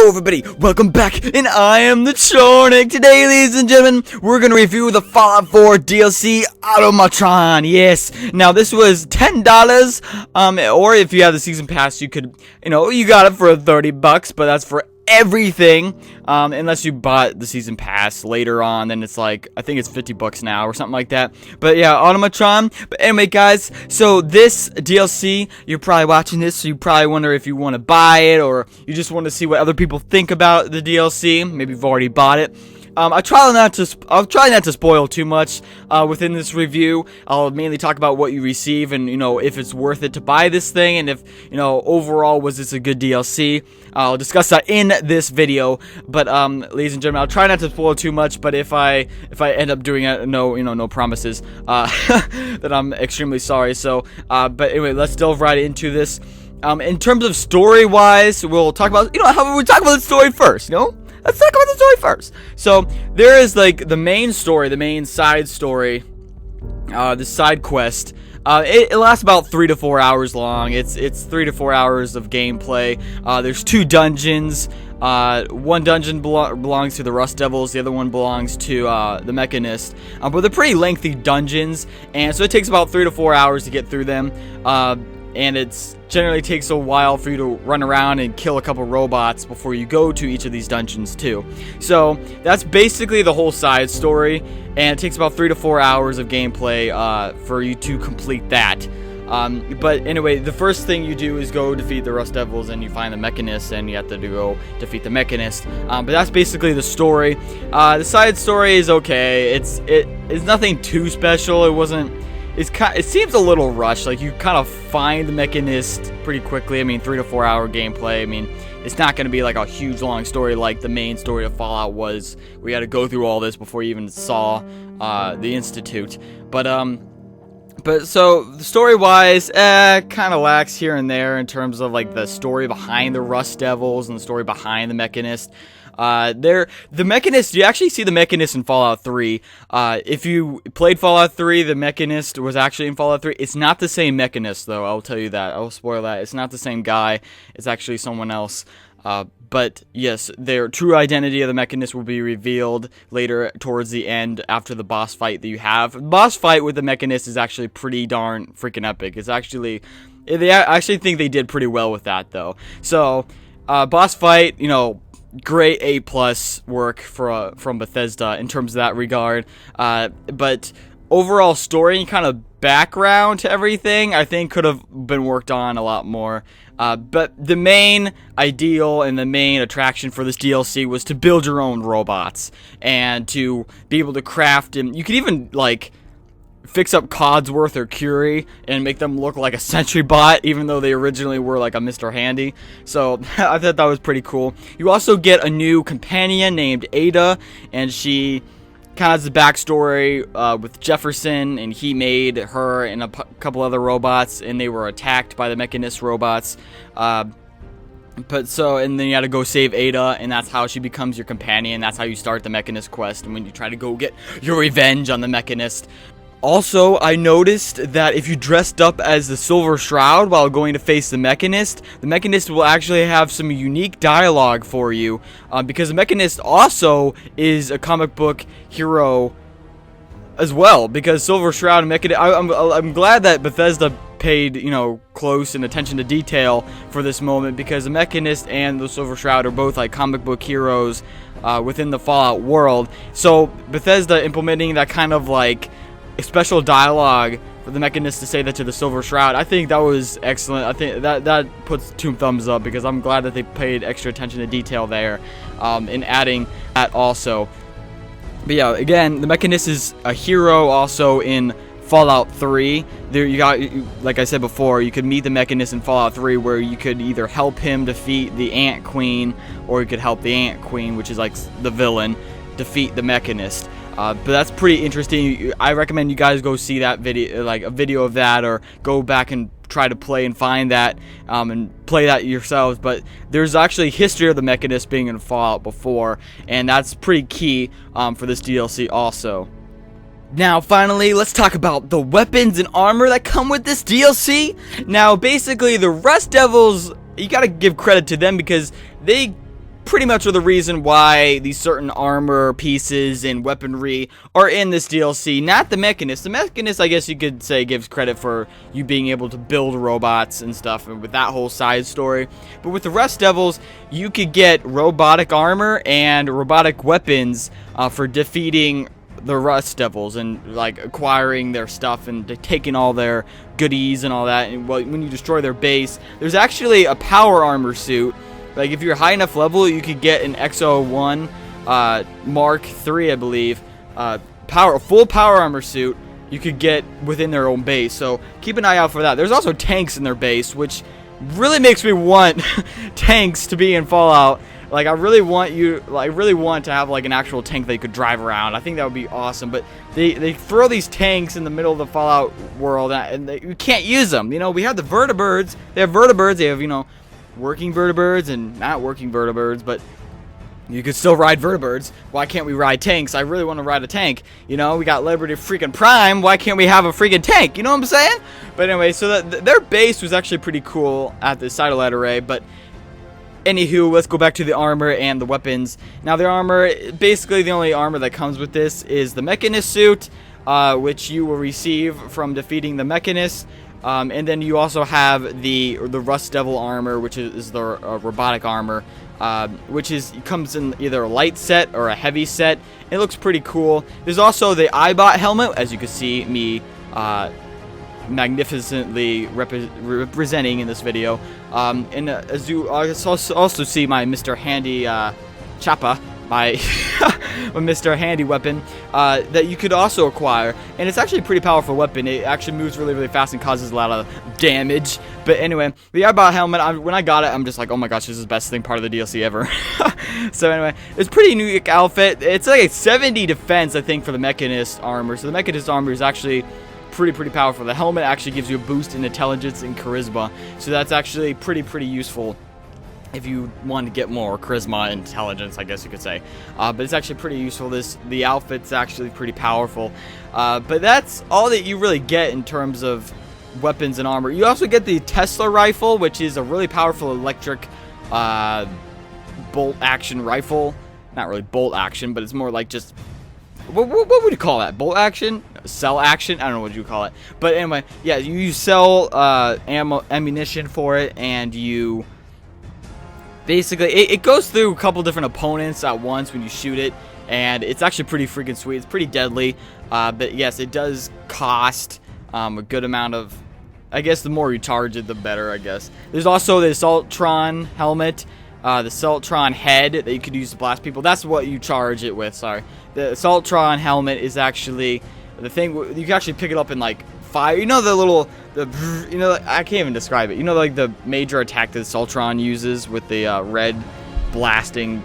Hello everybody, welcome back, and I am TheChornick. Today, ladies and gentlemen, we're going to review the Fallout 4 DLC Automatron. Yes, now this was $10, or if you have the season pass, you could, you got it for $30, but that's for everything, unless you bought the season pass later on, then it's like, I think it's $50 now or something like that. But yeah, Automatron. But anyway, guys, so this DLC, you're probably watching this, so you probably wonder if you want to buy it, or you just want to see what other people think about the DLC. Maybe you've already bought it. I'll try not to spoil too much within this review. I'll mainly talk about what you receive and, if it's worth it to buy this thing, and if, overall, was this a good DLC. I'll discuss that in this video. But, ladies and gentlemen, I'll try not to spoil too much, but if I end up doing it, no promises, that I'm extremely sorry. So, but anyway, let's delve right into this. In terms of story-wise, we'll talk about, how we talk about the story first, Let's talk about the story first. So, there is, the main story, the main side story, the side quest. It lasts about 3 to 4 hours long. It's 3 to 4 hours of gameplay. There's 2 dungeons. One dungeon belongs to the Rust Devils. The other one belongs to the Mechanist. But they're pretty lengthy dungeons, and so it takes about 3 to 4 hours to get through them. And it generally takes a while for you to run around and kill a couple robots before you go to each of these dungeons too. So that's basically the whole side story, and it takes about 3 to 4 hours of gameplay for you to complete that. But anyway, the first thing you do is go defeat the Rust Devils, and you find the Mechanist, and you have to go defeat the Mechanist. But that's basically the story. The side story is okay. It's nothing too special. It seems a little rushed. Like, you kind of find the Mechanist pretty quickly. I mean, 3 to 4 hour gameplay. I mean, it's not going to be like a huge long story like the main story of Fallout was. We had to go through all this before you even saw the Institute. But so story-wise, kind of lacks here and there in terms of like the story behind the Rust Devils and the story behind the Mechanist. The Mechanist, you actually see the Mechanist in Fallout 3. If you played Fallout 3, the Mechanist was actually in Fallout 3. It's not the same Mechanist, though, I'll tell you that. I'll spoil that. It's not the same guy. It's actually someone else. But yes, their true identity of the Mechanist will be revealed later towards the end after the boss fight that you have. The boss fight with the Mechanist is actually pretty darn freaking epic. It's actually, I actually think they did pretty well with that, though. So, boss fight, great A+ work from Bethesda in terms of that regard. But overall story and kind of background to everything, I think could have been worked on a lot more. But the main ideal and the main attraction for this DLC was to build your own robots and to be able to craft them. You could even fix up Codsworth or Curie and make them look like a Sentry Bot, even though they originally were like a Mr. Handy. So I thought that was pretty cool. You also get a new companion named Ada, and she kind of has a backstory with Jefferson, and he made her and a couple other robots, and they were attacked by the Mechanist robots. And then you had to go save Ada, and that's how she becomes your companion. That's how you start the Mechanist quest, and when you try to go get your revenge on the Mechanist. Also, I noticed that if you dressed up as the Silver Shroud while going to face the Mechanist will actually have some unique dialogue for you, because the Mechanist also is a comic book hero as well, because Silver Shroud and Mechanist, I'm glad that Bethesda paid, close and attention to detail for this moment, because the Mechanist and the Silver Shroud are both like comic book heroes within the Fallout world. So Bethesda implementing that kind of special dialogue for the Mechanist to say that to the Silver Shroud, I think that was excellent. I think that puts 2 thumbs up, because I'm glad that they paid extra attention to detail there in adding that also. But yeah, again, the Mechanist is a hero also in Fallout 3. There you got, like I said before, you could meet the Mechanist in Fallout 3, where you could either help him defeat the Ant Queen, or you could help the Ant Queen, which is like the villain, defeat the Mechanist. But that's pretty interesting. I recommend you guys go see that video, like a video of that, or go back and try to play and find that, and play that yourselves. But there's actually history of the Mechanist being in Fallout before, and that's pretty key for this DLC also. Now, finally, let's talk about the weapons and armor that come with this DLC. Now, basically, the Rust Devils, you gotta give credit to them, because they pretty much are the reason why these certain armor pieces and weaponry are in this DLC. Not the Mechanist. The Mechanist, I guess you could say, gives credit for you being able to build robots and stuff, and with that whole side story. But with the Rust Devils, you could get robotic armor and robotic weapons for defeating the Rust Devils and like acquiring their stuff and taking all their goodies and all that. And when you destroy their base, there's actually a power armor suit. Like if you're high enough level, you could get an XO1 Mark III, I believe, full power armor suit. You could get within their own base. So keep an eye out for that. There's also tanks in their base, which really makes me want tanks to be in Fallout. Like I really want to have like an actual tank that you could drive around. I think that would be awesome. But they throw these tanks in the middle of the Fallout world, and you can't use them. You know, we have the vertibirds. They have vertibirds. They have, you know, working vertibirds and not working vertibirds. But you could still ride vertibirds. Why can't we ride tanks? I really want to ride a tank. You know, we got Liberty freaking Prime. Why can't we have a freaking tank? You know what I'm saying? But anyway, so their base was actually pretty cool at the satellite array. But anywho, let's go back to the armor and the weapons. Now, the armor, basically the only armor that comes with this is the Mechanist Suit, which you will receive from defeating the Mechanist. And then you also have the Rust Devil armor, which is the robotic armor, which comes in either a light set or a heavy set. It looks pretty cool. There's also the iBot helmet, as you can see me magnificently representing in this video. And as you also see my Mr. Handy Choppa, my Mr. Handy weapon that you could also acquire, and it's actually a pretty powerful weapon. It actually moves really, really fast and causes a lot of damage. But anyway, the iBot helmet, when I got it, I'm just like, oh my gosh, this is the best thing part of the DLC ever. So anyway, it's a pretty unique outfit. It's like a 70 defense, I think, for the Mechanist armor. So the Mechanist armor is actually pretty powerful. The helmet actually gives you a boost in intelligence and charisma, so that's actually pretty useful if you want to get more charisma and intelligence, I guess you could say. But it's actually pretty useful. The outfit's actually pretty powerful. But that's all that you really get in terms of weapons and armor. You also get the Tesla rifle, which is a really powerful electric bolt action rifle. Not really bolt action, but it's more like just what would you call that? Bolt action? Cell action? I don't know what you call it. But anyway, yeah, you sell ammunition for it, and you basically, it goes through a couple different opponents at once when you shoot it, and it's actually pretty freaking sweet. It's pretty deadly, but yes, it does cost a good amount of, I guess the more you charge it, the better, I guess. There's also the Tron helmet, the Tron head that you could use to blast people. That's what you charge it with, sorry. The Tron helmet is actually the thing, you can actually pick it up in like fire. You know I can't even describe it. You know, like the major attack that Tron uses with the red blasting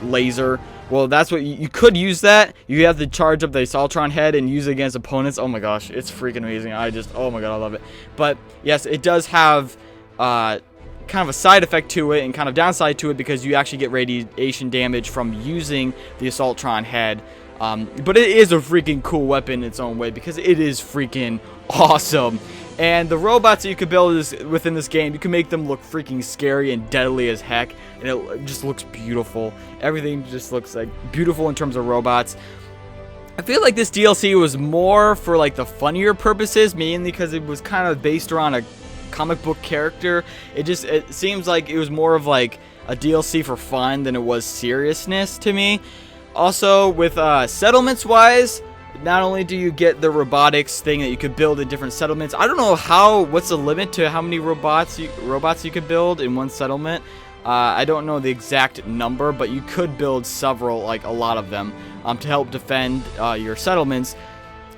laser. Well, that's what you could use that. You have to charge up the Tron head and use it against opponents. Oh my gosh, it's freaking amazing. Oh my god, I love it. But yes, it does have kind of a side effect to it and kind of downside to it, because you actually get radiation damage from using the Tron head. But it is a freaking cool weapon in its own way, because it is freaking awesome. And the robots that you could build within this game, you can make them look freaking scary and deadly as heck, and it just looks beautiful. Everything just looks like beautiful in terms of robots. I feel like this DLC was more for like the funnier purposes, mainly because it was kind of based around a comic book character. It seems like it was more of like a DLC for fun than it was seriousness to me. Also, with settlements wise, not only do you get the robotics thing that you could build in different settlements. I don't know what's the limit to how many robots you could build in one settlement. I don't know the exact number, but you could build several, like a lot of them, to help defend your settlements.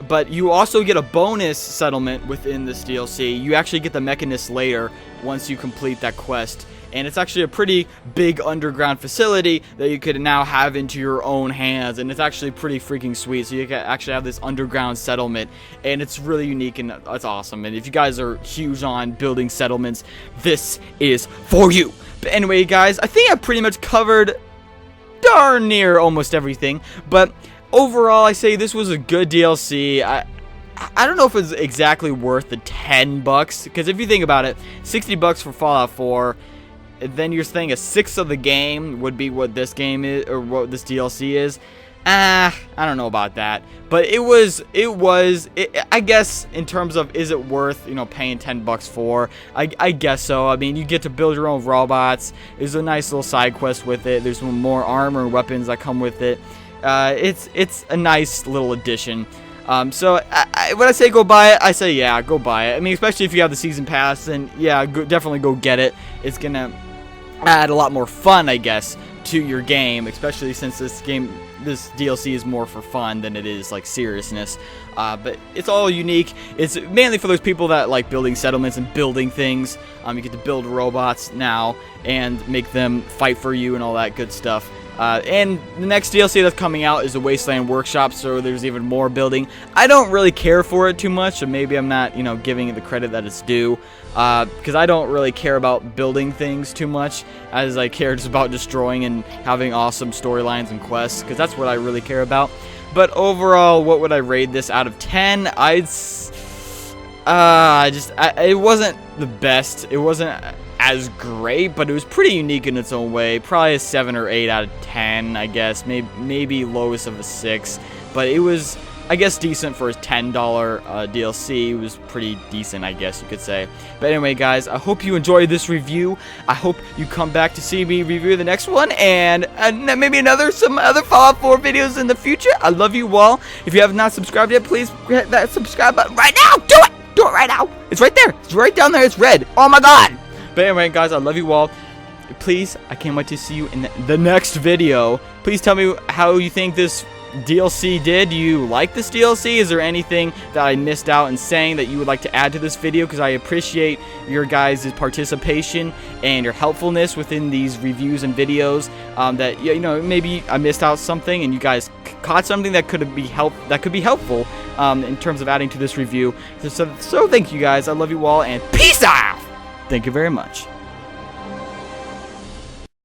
But you also get a bonus settlement within this DLC. You actually get the Mechanist Layer once you complete that quest. And it's actually a pretty big underground facility that you could now have into your own hands. And it's actually pretty freaking sweet. So you can actually have this underground settlement. And it's really unique and it's awesome. And if you guys are huge on building settlements, this is for you. But anyway, guys, I think I pretty much covered darn near almost everything. But overall, I say this was a good DLC. I don't know if it's exactly worth the $10. Because if you think about it, $60 for Fallout 4... then you're saying a sixth of the game would be what this game is, or what this DLC is. I don't know about that, but it was, I guess, in terms of, is it worth, you know, paying $10 for? I guess so. I mean, you get to build your own robots. There's a nice little side quest with it. There's some more armor and weapons that come with it. It's a nice little addition. So when I say go buy it, I say yeah, go buy it. I mean, especially if you have the season pass, then yeah, definitely go get it. It's gonna add a lot more fun, I guess, to your game, especially since this DLC is more for fun than it is like seriousness. But it's all unique. It's mainly for those people that like building settlements and building things. You get to build robots now and make them fight for you and all that good stuff. And the next DLC that's coming out is the Wasteland Workshop, so there's even more building. I don't really care for it too much, so maybe I'm not, you know, giving it the credit that it's due, because I don't really care about building things too much, as I care just about destroying and having awesome storylines and quests, because that's what I really care about. But overall, what would I rate this out of 10? It wasn't the best. It wasn't as great, but it was pretty unique in its own way. Probably a 7 or 8 out of 10, I guess. Maybe lowest of a 6, but it was, I guess, decent for a $10 DLC. It was pretty decent, I guess you could say. But anyway, guys, I hope you enjoyed this review. I hope you come back to see me review the next one, and maybe some other Fallout 4 videos in the future. I love you all. If you have not subscribed yet, please hit that subscribe button right now. Do it! Do it right now. It's right there. It's right down there. It's red. Oh my god. But anyway, guys, I love you all. Please, I can't wait to see you in the next video. Please tell me how you think this DLC did. Do you like this DLC? Is there anything that I missed out in saying that you would like to add to this video? Because I appreciate your guys' participation and your helpfulness within these reviews and videos. That, you know, maybe I missed out something and you guys caught something that could be helpful in terms of adding to this review. So thank you guys. I love you all, and peace out. Thank you very much.